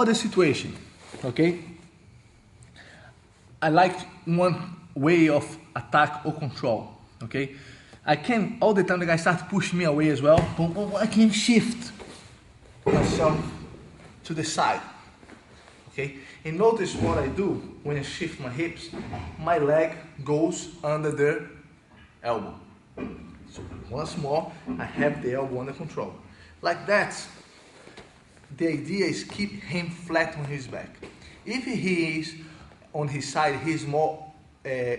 other situation, okay? I like one way of attack or control, okay? I can, all the time the guy starts pushing me away as well, but I can shift myself to the side, okay? And notice what I do when I shift my hips, my leg goes under the elbow. So once more, I have the elbow under control. Like that, the idea is keep him flat on his back. If he is on his side, he's more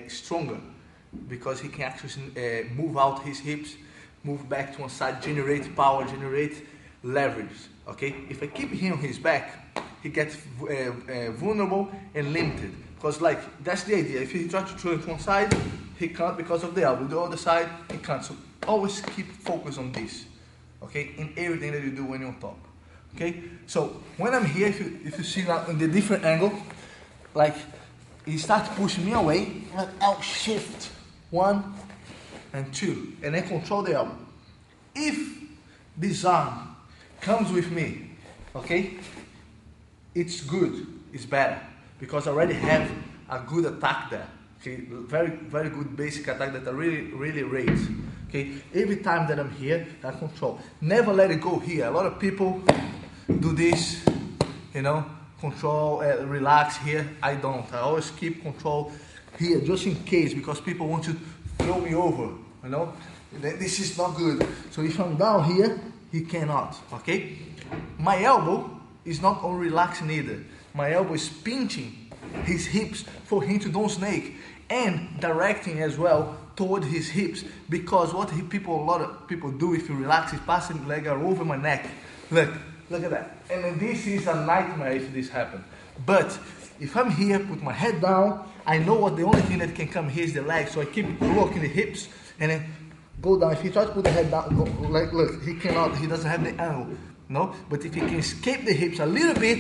stronger because he can actually move out his hips, move back to one side, generate power, generate leverage, okay? If I keep him on his back, he gets vulnerable and limited because like that's the idea. If he tries to throw it to one side, he can't because of the elbow. The other side, he can't. So always keep focus on this, okay? In everything that you do when you're on top, okay? So when I'm here, if you see now in the different angle, like he starts pushing me away, like I'll shift 1 and 2, and then control the elbow. If this arm comes with me, okay, it's good, it's better, because I already have a good attack there. Okay, very, very good basic attack that I really rate. Okay, every time that I'm here, I control. Never let it go here. A lot of people do this, you know, control, relax here. I don't. I always keep control here, just in case, because people want to throw me over, you know. This is not good. So if I'm down here, he cannot, okay? My elbow is not on relaxing either. My elbow is pinching his hips for him to don't snake, and directing as well toward his hips, because what a lot of people do if you relax is passing the leg over my neck. Look at that. And then this is a nightmare if this happens. But if I'm here, put my head down, I know what the only thing that can come here is the leg, so I keep blocking the hips and then go down. If he tries to put the head down, go, like, look, he cannot, he doesn't have the angle, no? But if he can escape the hips a little bit,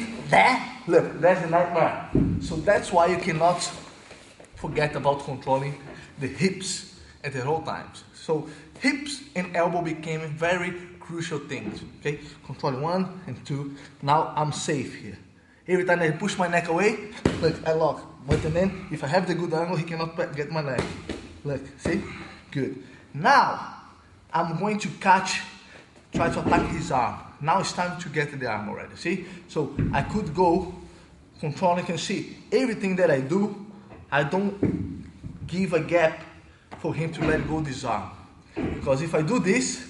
look, that's a nightmare. So that's why you cannot forget about controlling the hips at all times. So hips and elbow became very crucial things, okay? Controlling 1 and 2, now I'm safe here. Every time I push my neck away, look, I lock. But then, if I have the good angle, he cannot get my neck. Look, see? Good. Now, I'm going to try to attack his arm. Now it's time to get the arm already, see? So, I could go, controlling, you can see, everything that I do, I don't give a gap for him to let go this arm. Because if I do this,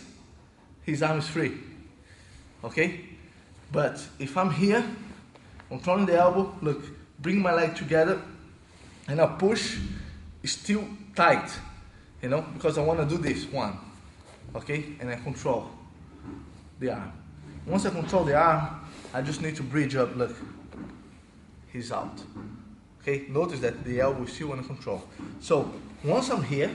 his arm is free, okay? But if I'm here, controlling the elbow, look, bring my leg together, and I push, still tight, you know, because I want to do this, 1, okay? And I control the arm. Once I control the arm, I just need to bridge up, look, he's out, okay? Notice that the elbow is still under control. So, once I'm here,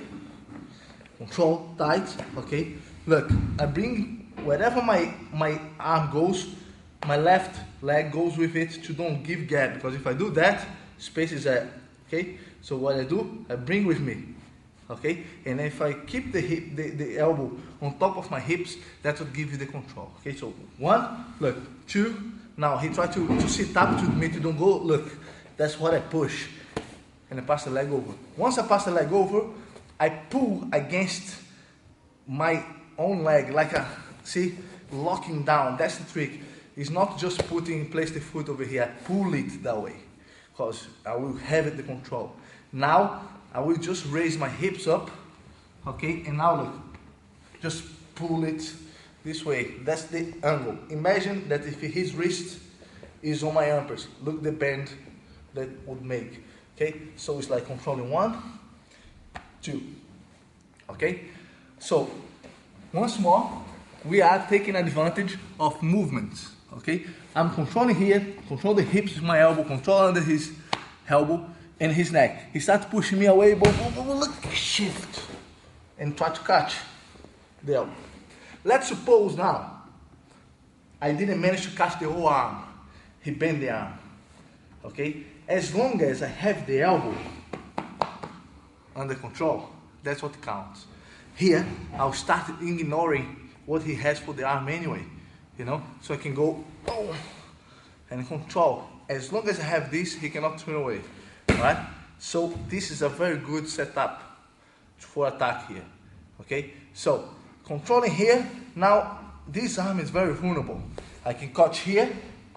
control, tight, okay? Look, I bring, wherever my arm goes, my left leg goes with it to don't give gap, because if I do that, space is there, okay? So what I do, I bring with me, okay? And if I keep the hip, the elbow on top of my hips, that would give you the control, okay? So 1, look, 2, now he tried to sit up to me to don't go, look, that's what I push, and I pass the leg over. Once I pass the leg over, I pull against my own leg, like a, see, locking down, that's the trick. It's not just putting in place the foot over here, pull it that way, because I will have it the control. Now, I will just raise my hips up, okay, and now look, just pull it this way, that's the angle. Imagine that if his wrist is on my armpits, look the bend that would make, okay? So it's like controlling 1, 2, okay? So, once more, we are taking advantage of movements, okay? I'm controlling here, control the hips with my elbow, control under his elbow and his neck. He starts pushing me away, look, shift, and try to catch the elbow. Let's suppose now, I didn't manage to catch the whole arm. He bent the arm, okay? As long as I have the elbow under control, that's what counts. Here, I'll start ignoring what he has for the arm anyway, you know? So I can go, oh, and control. As long as I have this, he cannot turn away, right? So this is a very good setup for attack here, okay? So controlling here, now this arm is very vulnerable. I can catch here,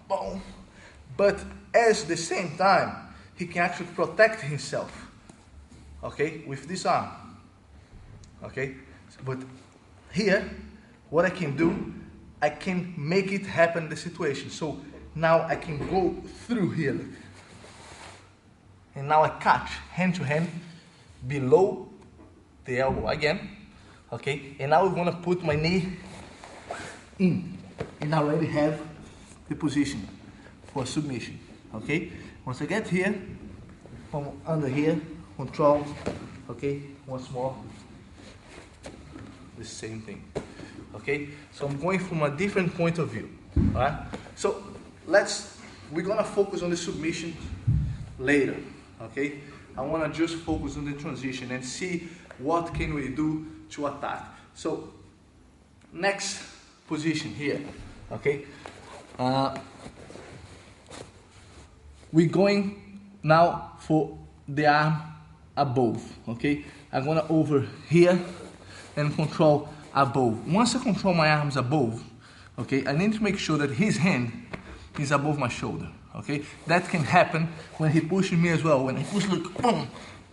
boom, but at the same time, he can actually protect himself, okay, with this arm, okay? But here, what I can do, I can make it happen in the situation. So now I can go through here, look. And now I catch hand to hand below the elbow again, okay? And now I'm gonna put my knee in, and I already have the position for submission, okay? Once I get here, from under here, control, okay? Once more, the same thing, okay? So I'm going from a different point of view, all right? So we're gonna focus on the submission later, okay? I wanna just focus on the transition and see what can we do to attack. So next position here, okay? We're going now for the arm above, okay? I'm gonna over here and control above. Once I control my arms above, okay, I need to make sure that his hand is above my shoulder, okay? That can happen when he pushes me as well. When I push, look, boom,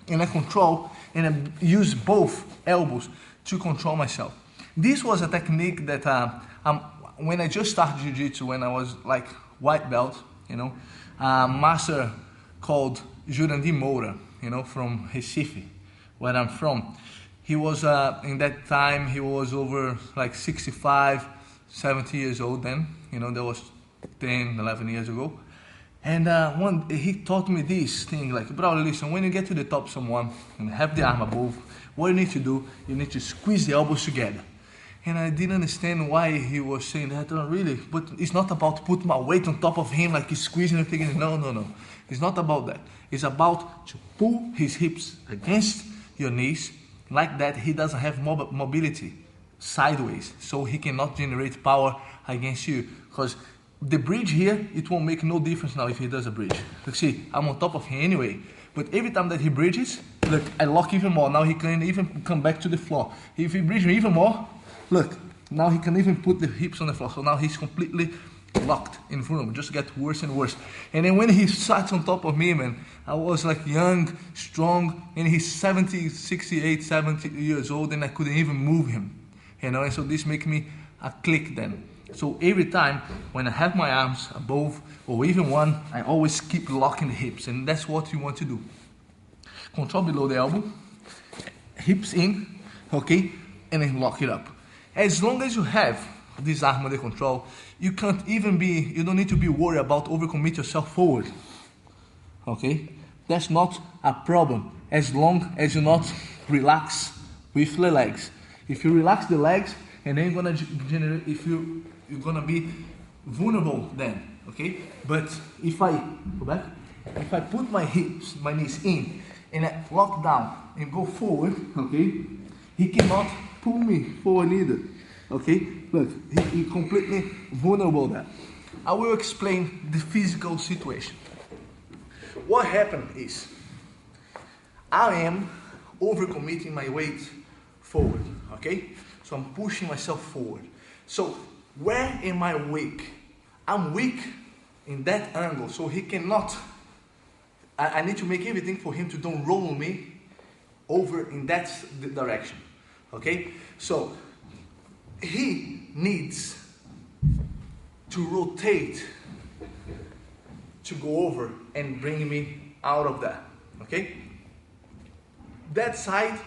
and I control, and I use both elbows to control myself. This was a technique that when I just started Jiu-Jitsu, when I was like white belt, you know, master called Jurandir Moura, you know, from Recife, where I'm from. He was, in that time, he was over like 65, 70 years old then, you know, that was 10, 11 years ago. And he taught me this thing, like, Braulio, listen, when you get to the top of someone and have the arm above, what you need to do, you need to squeeze the elbows together. And I didn't understand why he was saying that, really, but it's not about putting my weight on top of him, like he's squeezing and thinking, no. It's not about that. It's about to pull his hips against your knees. Like that, he doesn't have mobility sideways, so he cannot generate power against you. Because the bridge here, it won't make no difference now if he does a bridge. Look, see, I'm on top of him anyway, but every time that he bridges, look, I lock even more. Now he can even come back to the floor. If he bridges me even more, look, now he can even put the hips on the floor. So now he's completely locked in vulnerable, just get worse and worse. And then when he sat on top of me, man, I was like young, strong, and he's 70, 68, 70 years old, and I couldn't even move him, you know, and so this makes me a click then. So every time when I have my arms above, or even one, I always keep locking the hips, and that's what you want to do. Control below the elbow, hips in, okay, and then lock it up. As long as you have this arm under control, you don't need to be worried about overcommit yourself forward, okay? That's not a problem, as long as you not relax with the legs. If you relax the legs, and then you're gonna generate, you're gonna be vulnerable then, okay? But if I go back, if I put my hips, my knees in, and I lock down and go forward, okay, he cannot pull me forward either, okay? Look, he's completely vulnerable there. I will explain the physical situation. What happened is, I am overcommitting my weight forward, okay? So I'm pushing myself forward. So where am I weak? I'm weak in that angle, so he cannot, I need to make everything for him to don't roll me over in that direction, okay? So he needs to rotate to go over and bring me out of that, okay? That side,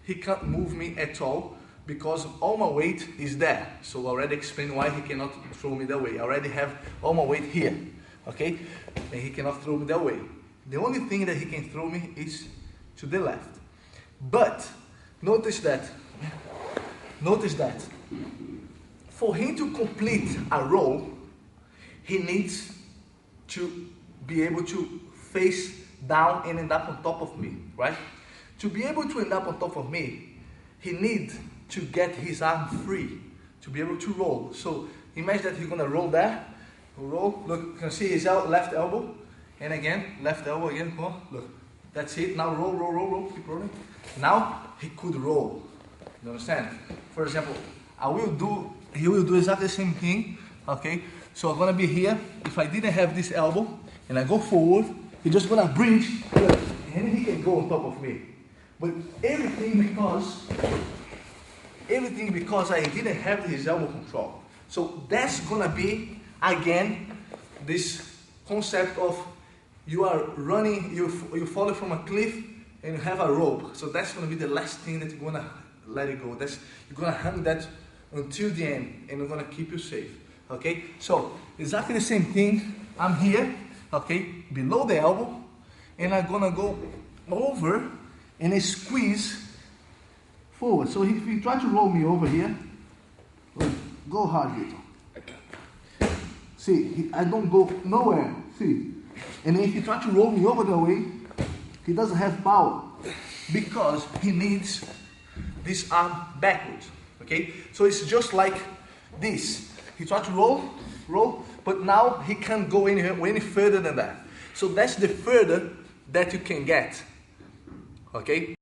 he can't move me at all because all my weight is there. So I already explained why he cannot throw me that way. I already have all my weight here, okay? And he cannot throw me that way. The only thing that he can throw me is to the left. But notice that for him to complete a roll, he needs to be able to face down and end up on top of me, right? To be able to end up on top of me, he needs to get his arm free to be able to roll. So imagine that he's gonna roll there, roll. Look, you can see his left elbow, and again, left elbow again. Come on, look. That's it. Now roll, roll, roll, roll. Keep rolling. Now he could roll. You understand? For example, he will do exactly the same thing. Okay. So I'm gonna be here. If I didn't have this elbow and I go forward, he's just gonna bridge, and he can go on top of me. But everything because I didn't have his elbow control. So that's gonna be again this concept of you are running, you fall from a cliff and you have a rope. So that's gonna be the last thing that you're gonna let it go. You're gonna hang that until the end, and it's gonna keep you safe. Okay, so exactly the same thing. I'm here, okay, below the elbow, and I'm gonna go over and I squeeze forward. So if you try to roll me over here, go hard, little. See, I don't go nowhere. See, and if you try to roll me over the way, he doesn't have power because he needs this arm backwards. Okay, so it's just like this. He tried to roll, but now he can't go any further than that. So that's the further that you can get. Okay.